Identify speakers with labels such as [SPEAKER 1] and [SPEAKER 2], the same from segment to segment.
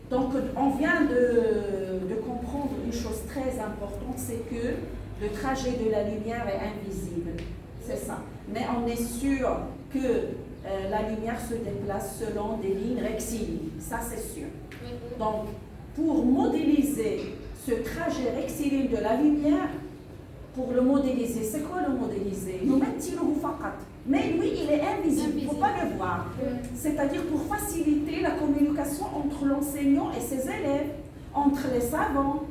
[SPEAKER 1] Donc, on vient de comprendre une chose très importante, c'est que le trajet de la lumière est invisible. C'est ça. Mais on est sûr que la lumière se déplace selon des lignes rectilignes. Ça, c'est sûr. Donc, pour modéliser ce trajet rectiligne de la lumière, pour le modéliser, c'est quoi le modéliser? Mais lui, il est invisible, il ne faut pas le voir. C'est-à-dire pour faciliter la communication entre l'enseignant et ses élèves, entre les savants.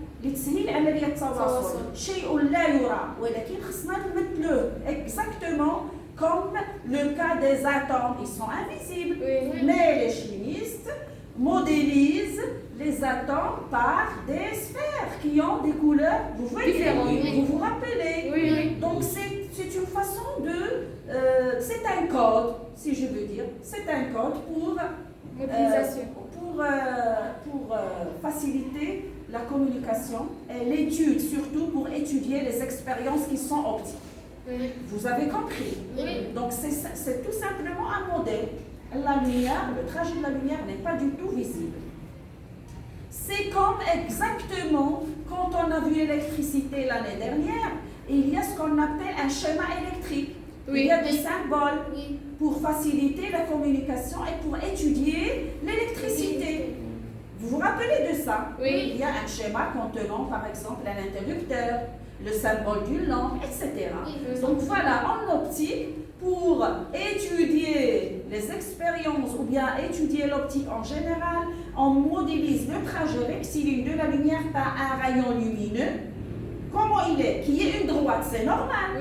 [SPEAKER 1] Exactement comme le cas des atomes, ils sont invisibles. Mais les chimistes modélisent les atomes par des sphères qui ont des couleurs, vous voyez, vous vous rappelez. Donc c'est une façon de... c'est un code, si je veux dire, c'est un code pour faciliter la communication et l'étude, surtout pour étudier les expériences qui sont optiques. Vous avez compris? Donc c'est tout simplement un modèle. La lumière, le trajet de la lumière n'est pas du tout visible. C'est comme exactement quand on a vu l'électricité l'année dernière, il y a ce qu'on appelle un schéma électrique. Il y a des symboles pour faciliter la communication et pour étudier l'électricité. Vous vous rappelez de ça? Il y a un schéma contenant par exemple un interrupteur, le symbole d'une lampe, etc. Donc voilà, en optique, pour étudier les expériences ou bien étudier l'optique en général, on modélise le trajet rectiligne de la lumière par un rayon lumineux. Comment il est? Qui est une droite, c'est normal.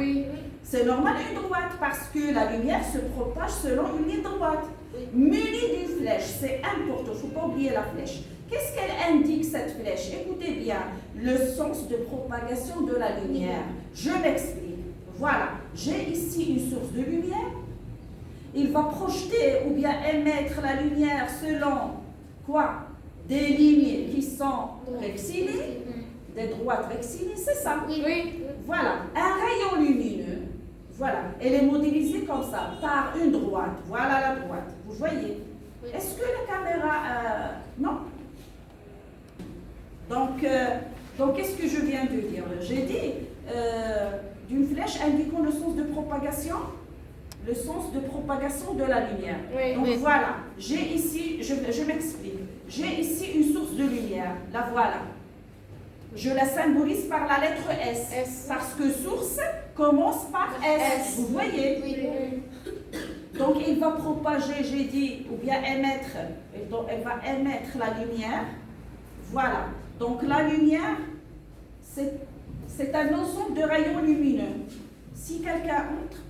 [SPEAKER 1] C'est normal une droite parce que la lumière se propage selon une ligne droite. Munie d'une flèche, c'est important, il ne faut pas oublier la flèche. Qu'est-ce qu'elle indique cette flèche? Écoutez bien, le sens de propagation de la lumière. Je m'explique. Voilà, j'ai ici une source de lumière. Il va projeter ou bien émettre la lumière selon quoi? Des lignes qui sont rectilignes, des droites rectilignes, c'est ça. Voilà, un rayon lumineux. Voilà, elle est modélisée comme ça, par une droite. Voilà la droite, vous voyez. Est-ce que la caméra... non. Donc qu'est-ce que je viens de dire? J'ai dit d'une flèche indiquant le sens de propagation, de la lumière. Donc voilà, j'ai ici, je m'explique, j'ai ici une source de lumière, la voilà. Je la symbolise par la lettre S, parce que source commence par S, vous voyez. Donc il va propager, j'ai dit, ou bien émettre, elle va émettre la lumière, voilà. Donc la lumière, c'est un ensemble de rayons lumineux. Si quelqu'un entre,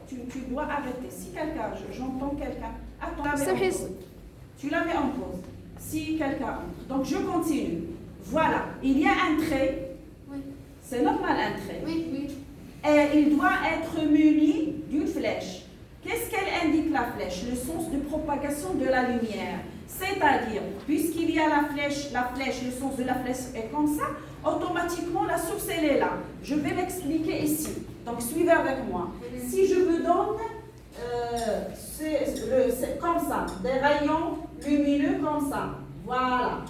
[SPEAKER 1] tu dois arrêter. Si quelqu'un, j'entends quelqu'un, attends, tu la mets en pause. Si quelqu'un entre. Donc je continue. Voilà, il y a un trait. C'est normal un trait. Et il doit être muni d'une flèche. Qu'est-ce qu'elle indique la flèche? Le sens de propagation de la lumière. C'est-à-dire, puisqu'il y a la flèche, le sens de la flèche est comme ça, automatiquement la source elle est là. Je vais l'expliquer ici. Donc suivez avec moi. Si je vous donne, c'est comme ça, des rayons lumineux comme ça. Voilà.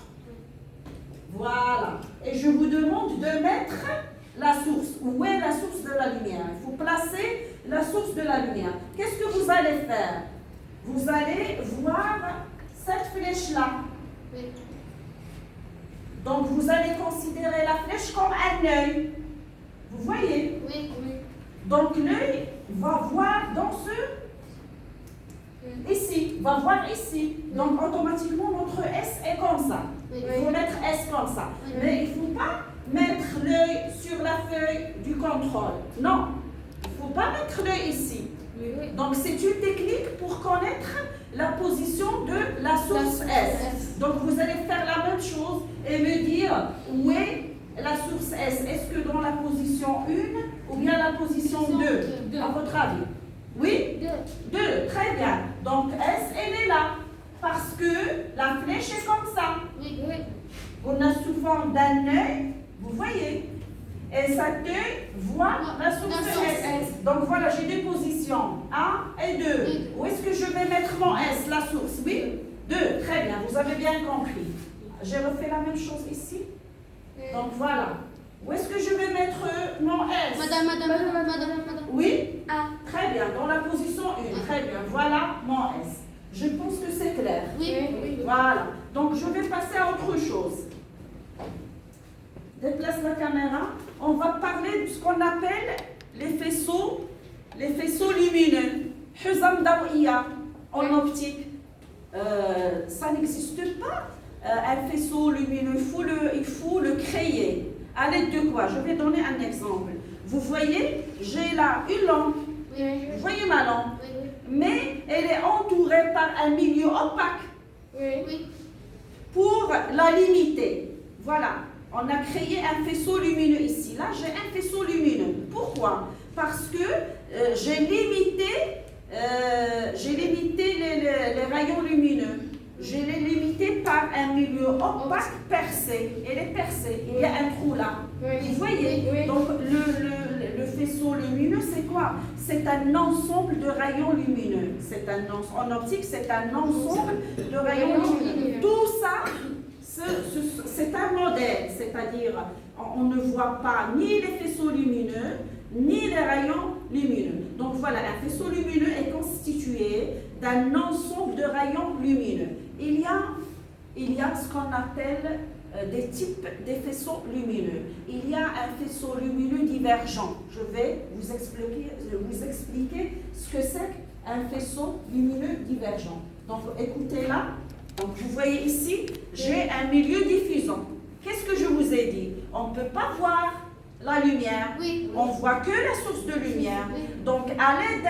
[SPEAKER 1] Voilà. Et je vous demande de mettre la source. Où est la source de la lumière? Il faut placer la source de la lumière. Qu'est-ce que vous allez faire? Vous allez voir cette flèche-là. Donc vous allez considérer la flèche comme un œil. Vous voyez? Donc l'œil va voir dans ici, va voir ici. Donc automatiquement notre S est comme ça. Il faut mettre S comme ça. Mais il ne faut pas mettre l'œil sur la feuille du contrôle. Non, il ne faut pas mettre l'œil ici. Donc c'est une technique pour connaître la position de la source S. Donc vous allez faire la même chose et me dire où est la source S. Est-ce que dans la position 1 ou bien la position 2 à votre avis? Oui? 2, très bien. Donc S, elle est là. Parce que la flèche est comme ça. On a sous forme d'un œil, vous voyez. Et cet œil voit la source S. Donc voilà, j'ai deux positions, 1 et 2. Où est-ce que je vais mettre mon S, la source? Oui? 2, très bien, vous avez bien compris. j'ai refait la même chose ici. Donc voilà. Où est-ce que je vais mettre mon S?
[SPEAKER 2] Madame.
[SPEAKER 1] Oui?
[SPEAKER 2] Ah.
[SPEAKER 1] Très bien, dans la position 1. Très bien, voilà mon S. Je pense que c'est clair.
[SPEAKER 2] Oui.
[SPEAKER 1] Voilà. Donc je vais passer à autre chose. Déplace la caméra. On va parler de ce qu'on appelle les faisceaux lumineux. Huzam dawiya en optique. Ça n'existe pas. Un faisceau lumineux, il faut le créer. À l'aide de quoi? Je vais donner un exemple. Vous voyez, j'ai là une lampe. Vous voyez ma lampe? Mais elle est entourée par un milieu opaque. Pour la limiter. Voilà. On a créé un faisceau lumineux ici. Là, j'ai un faisceau lumineux. Pourquoi? Parce que j'ai limité les rayons lumineux. Je l'ai limité par un milieu opaque percé. Elle est percée. Il y a un trou là. Vous voyez? Donc, le faisceau lumineux, c'est quoi? C'est un ensemble de rayons lumineux. En optique, c'est un ensemble de rayons lumineux. Tout ça, c'est un modèle. C'est-à-dire, on ne voit pas ni les faisceaux lumineux, ni les rayons lumineux. Donc voilà, un faisceau lumineux est constitué d'un ensemble de rayons lumineux. Il y a ce qu'on appelle des types de faisceaux lumineux. Il y a un faisceau lumineux divergent. Je vais vous expliquer ce que c'est qu'un faisceau lumineux divergent. Donc écoutez là. Donc vous voyez ici, j'ai un milieu diffusant. Qu'est-ce que je vous ai dit? On ne peut pas voir la lumière. On ne voit que la source de lumière. Donc à l'aide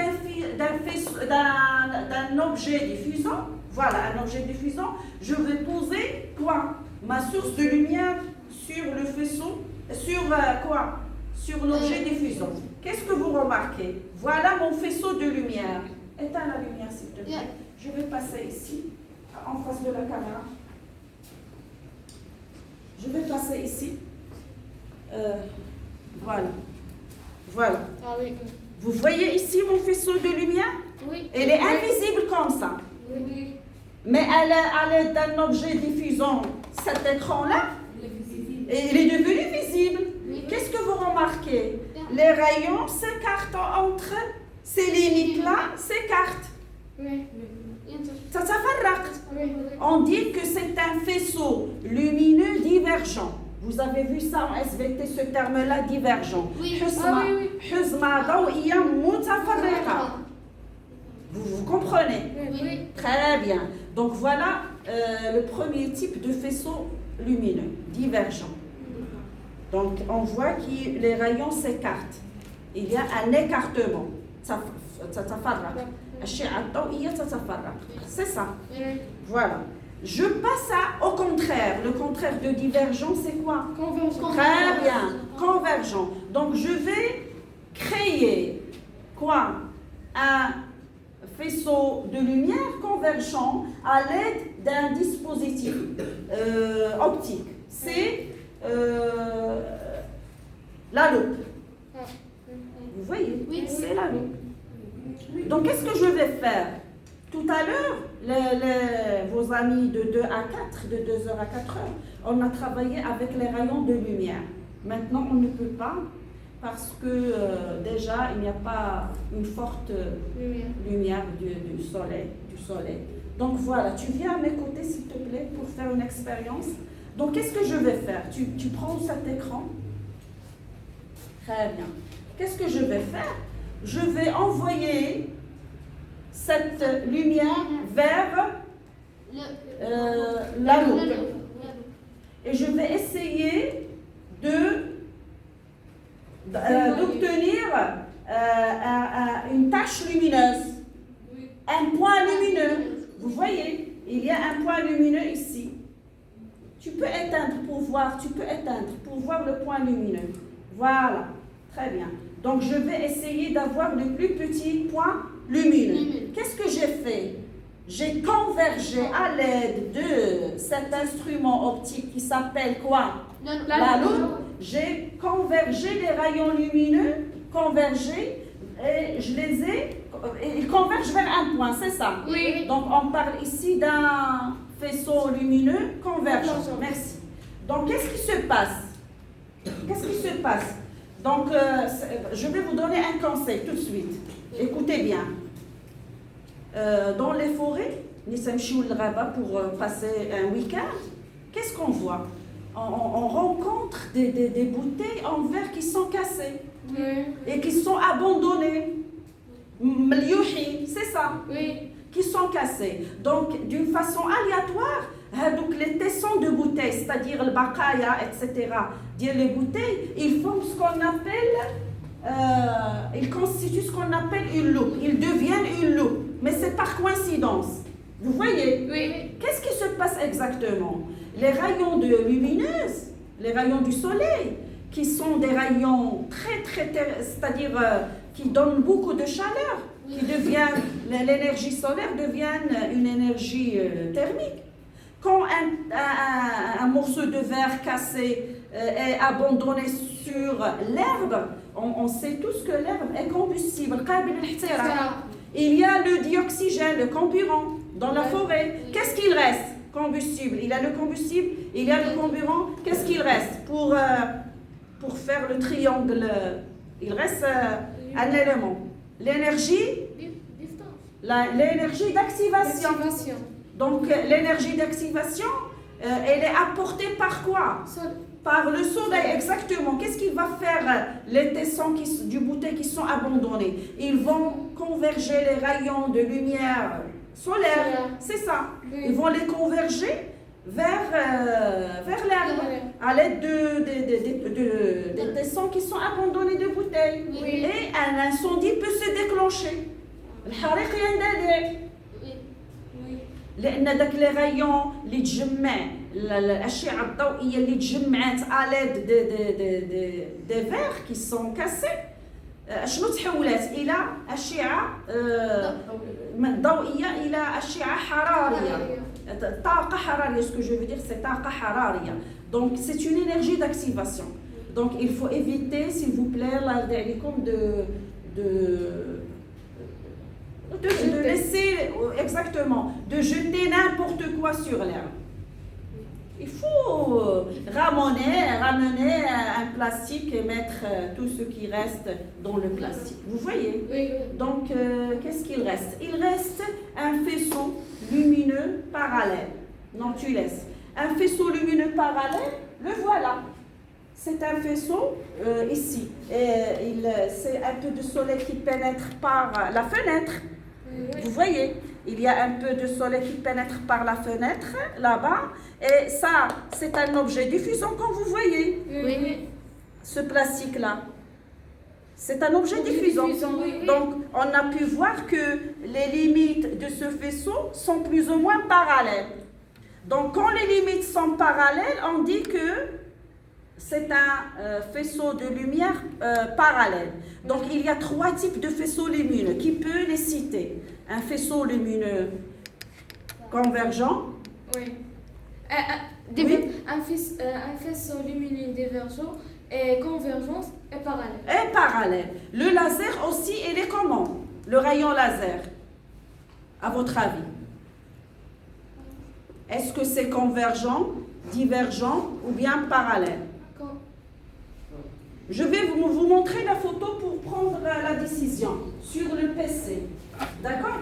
[SPEAKER 1] d'un objet diffusant, voilà un objet diffusant, je vais poser quoi? Ma source de lumière sur le faisceau, sur l'objet diffusant. Qu'est-ce que vous remarquez? Voilà mon faisceau de lumière. Éteins la lumière s'il te plaît. Je vais passer ici, en face de la caméra. Je vais passer ici. Voilà. Vous voyez ici mon faisceau de lumière? Elle est invisible comme ça. Mais à l'aide d'un objet diffusant, cet écran-là, il est devenu visible. Qu'est-ce que vous remarquez? Les rayons s'écartent entre ces limites-là, s'écartent. Ça s'affarraque. On dit que c'est un faisceau lumineux divergent. Vous avez vu ça en SVT, ce terme-là, divergent. Vous comprenez? Très bien. Donc voilà le premier type de faisceau lumineux, divergent. Donc on voit que les rayons s'écartent. Il y a un écartement. C'est ça. Voilà. Je passe au contraire. Le contraire de divergent, c'est quoi? Très bien. Convergent. Donc je vais créer quoi? Un faisceau de lumière convergent à l'aide d'un dispositif optique. C'est la loupe. Vous voyez? C'est la loupe. Donc, qu'est-ce que je vais faire? Tout à l'heure, vos amis de 2 à 4, de 2 heures à 4 heures, on a travaillé avec les rayons de lumière. Maintenant, on ne peut pas parce que déjà, il n'y a pas une forte lumière du soleil. Donc voilà, tu viens à mes côtés, s'il te plaît, pour faire une expérience. Donc, qu'est-ce que je vais faire? Tu prends cet écran. Très bien. Qu'est-ce que je vais faire? Je vais envoyer cette lumière vers la loupe. Et je vais essayer d'obtenir une tache lumineuse, un point lumineux. Vous voyez, il y a un point lumineux ici. Tu peux éteindre pour voir le point lumineux. Voilà, très bien. Donc, je vais essayer d'avoir le plus petit point lumineux. Qu'est-ce que j'ai fait? J'ai convergé à l'aide de cet instrument optique qui s'appelle quoi? La loupe. J'ai convergé les rayons lumineux, et ils convergent vers un point, c'est ça?
[SPEAKER 2] Oui.
[SPEAKER 1] Donc, on parle ici d'un faisceau lumineux convergent. Merci. Donc, qu'est-ce qui se passe? Qu'est-ce qui se passe? Donc, je vais vous donner un conseil tout de suite. Écoutez bien. Dans les forêts, nous sommes chez le Rabat pour passer un week-end. Qu'est-ce qu'on voit? On rencontre des bouteilles en verre qui sont cassées et qui sont abandonnées. C'est ça?
[SPEAKER 2] Oui.
[SPEAKER 1] Qui sont cassées. Donc, d'une façon aléatoire, donc les tessons de bouteilles, c'est-à-dire le bakaya, etc., les bouteilles, ils font ce qu'on appelle, ils constituent ce qu'on appelle une loupe. Ils deviennent une loupe. Mais c'est par coïncidence. Vous voyez?
[SPEAKER 2] Oui.
[SPEAKER 1] Qu'est-ce qui se passe exactement? Les rayons lumineuses, les rayons du soleil, qui sont des rayons c'est-à-dire qui donnent beaucoup de chaleur, qui deviennent, l'énergie solaire devient une énergie thermique. Quand un morceau de verre cassé est abandonné sur l'herbe, on sait tous que l'herbe est combustible. Il y a le dioxygène, le carburant dans la forêt. Qu'est-ce qu'il reste? Combustible. Il y a le combustible, il y a le carburant. Qu'est-ce qu'il reste pour faire le triangle? Il reste un élément. L'énergie, l'énergie d'activation. Donc l'énergie d'activation, elle est apportée par quoi? Par le soleil, exactement. Qu'est-ce qu'il va faire les tessons du bouteille qui sont abandonnés? Ils vont converger les rayons de lumière solaire, c'est ça. Ils vont les converger vers l'herbe à l'aide des tessons qui sont abandonnés de bouteilles. Et un incendie peut se déclencher. لأن داك لي رايون اللي تجمع الأشعة الضوئية اللي تجمعات على دي فيغ كي سون كاسي شنو تحولات إلى أشعة ضوئية إلى أشعة حرارية طاقة حرارية. Ce que je veux dire c'est طاقة حرارية. Donc c'est une énergie d'activation. Donc il faut éviter s'il vous plaît de laisser, exactement, de jeter n'importe quoi sur l'herbe. Il faut ramener un plastique et mettre tout ce qui reste dans le plastique. Vous voyez?
[SPEAKER 2] Oui.
[SPEAKER 1] Donc, qu'est-ce qu'il reste? Il reste un faisceau lumineux parallèle. Non, tu laisses. Un faisceau lumineux parallèle, le voilà. C'est un faisceau ici. C'est un peu de soleil qui pénètre par la fenêtre. Vous voyez, il y a un peu de soleil qui pénètre par la fenêtre, là-bas. Et ça, c'est un objet diffusant, comme vous voyez.
[SPEAKER 2] Oui.
[SPEAKER 1] Ce plastique-là. C'est un objet diffusant. Donc, on a pu voir que les limites de ce faisceau sont plus ou moins parallèles. Donc, quand les limites sont parallèles, on dit que c'est un faisceau de lumière parallèle. Donc, il y a 3 types de faisceaux lumineux. Qui peut les citer? Un faisceau lumineux convergent.
[SPEAKER 2] Oui.
[SPEAKER 1] Oui.
[SPEAKER 2] Un faisceau lumineux divergent et convergence et parallèle.
[SPEAKER 1] Et parallèle. Le laser aussi, il est comment? Le rayon laser, à votre avis? Est-ce que c'est convergent, divergent ou bien parallèle? Je vais vous montrer la photo pour prendre la décision sur le PC. D'accord?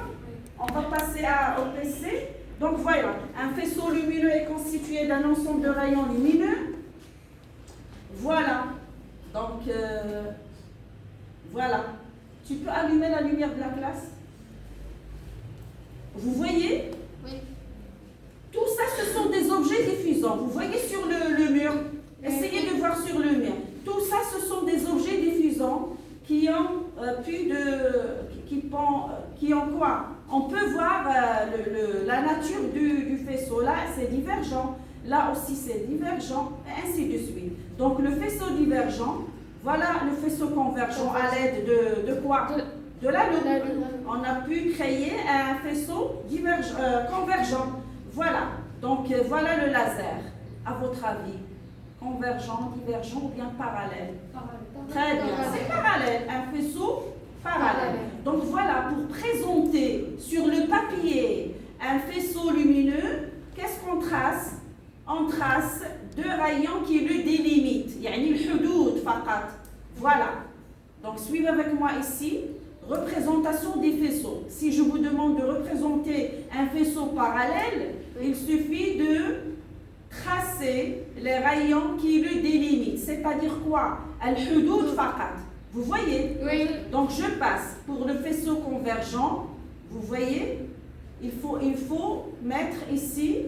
[SPEAKER 1] On va passer au PC. Donc voilà, un faisceau lumineux est constitué d'un ensemble de rayons lumineux. Voilà. Donc, voilà. Tu peux allumer la lumière de la classe? Vous voyez?
[SPEAKER 2] Oui.
[SPEAKER 1] Tout ça, ce sont des objets diffusants. Vous voyez sur le mur? Essayez de voir sur le mur. Tout ça, ce sont des objets diffusants qui ont qui ont quoi? On peut voir la nature du faisceau. Là, c'est divergent. Là aussi, c'est divergent, et ainsi de suite. Donc, le faisceau divergent, voilà le faisceau convergent à l'aide de quoi? De la loupe. On a pu créer un faisceau convergent. Voilà. Donc, voilà le laser. À votre avis? Convergent, divergent ou bien parallèle? Très bien, c'est parallèle, un faisceau parallèle. Donc voilà, pour présenter sur le papier un faisceau lumineux, qu'est-ce qu'on trace? On trace deux rayons qui le délimitent. يعني الحدود فقط. Voilà. Donc suivez avec moi ici. Représentation des faisceaux. Si je vous demande de représenter un faisceau parallèle, il suffit de tracer les rayons qui le délimitent. C'est-à-dire quoi? الحدود فقط. Vous voyez?
[SPEAKER 2] Oui.
[SPEAKER 1] Donc je passe pour le faisceau convergent. Vous voyez? Il faut mettre ici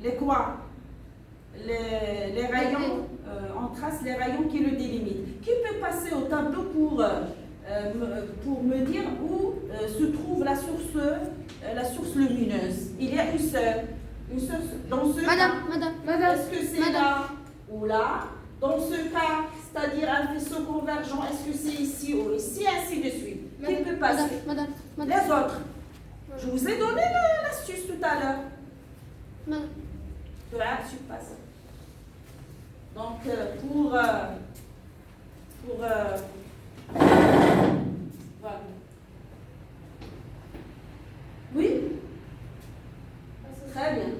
[SPEAKER 1] les quoi? Les rayons, on trace les rayons qui le délimitent. Qui peut passer au tableau pour me dire où se trouve la source lumineuse? Il y a une seule dans ce
[SPEAKER 2] Madame.
[SPEAKER 1] est-ce que c'est là ou là? Dans ce cas, c'est-à-dire un faisceau convergent, est-ce que c'est ici ou ici, ainsi de suite? Qui peut passer?
[SPEAKER 2] Madame.
[SPEAKER 1] Les autres. Je vous ai donné l'astuce tout à l'heure. Voilà, tu passes. Donc, voilà. Oui? Très bien.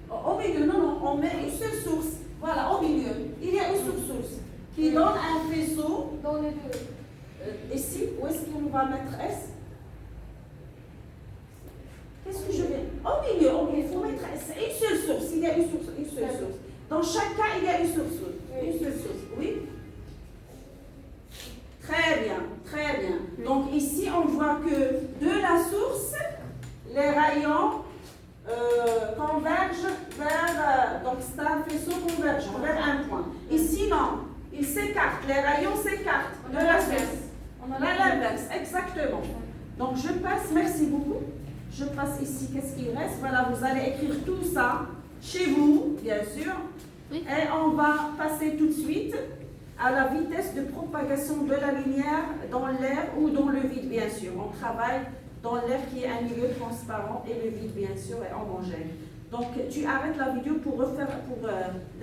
[SPEAKER 1] Au milieu, non, on met une seule source. Voilà, au milieu. Il y a une seule source qui donne un faisceau.
[SPEAKER 2] Dans les deux.
[SPEAKER 1] Ici, où est-ce qu'on va mettre S? Qu'est-ce que je vais? Au milieu, il faut mettre S. Une seule source. Il y a une seule source. Dans chaque cas, il y a une source. Une seule source. Oui? Très bien. Donc ici, on voit que de la source, les rayons convergent vers, donc c'est un faisceau convergent vers un point. Ici, non. Ils s'écartent. Les rayons s'écartent de la source. On a l'inverse, exactement. Donc je passe, merci beaucoup. Je passe ici, qu'est-ce qu'il reste? Voilà, vous allez écrire tout ça chez vous, bien sûr.
[SPEAKER 2] Oui.
[SPEAKER 1] Et on va passer tout de suite à la vitesse de propagation de la lumière dans l'air ou dans le vide, bien sûr. On travaille dans l'air qui est un milieu transparent et le vide, bien sûr, est homogène. Donc, tu arrêtes la vidéo pour refaire,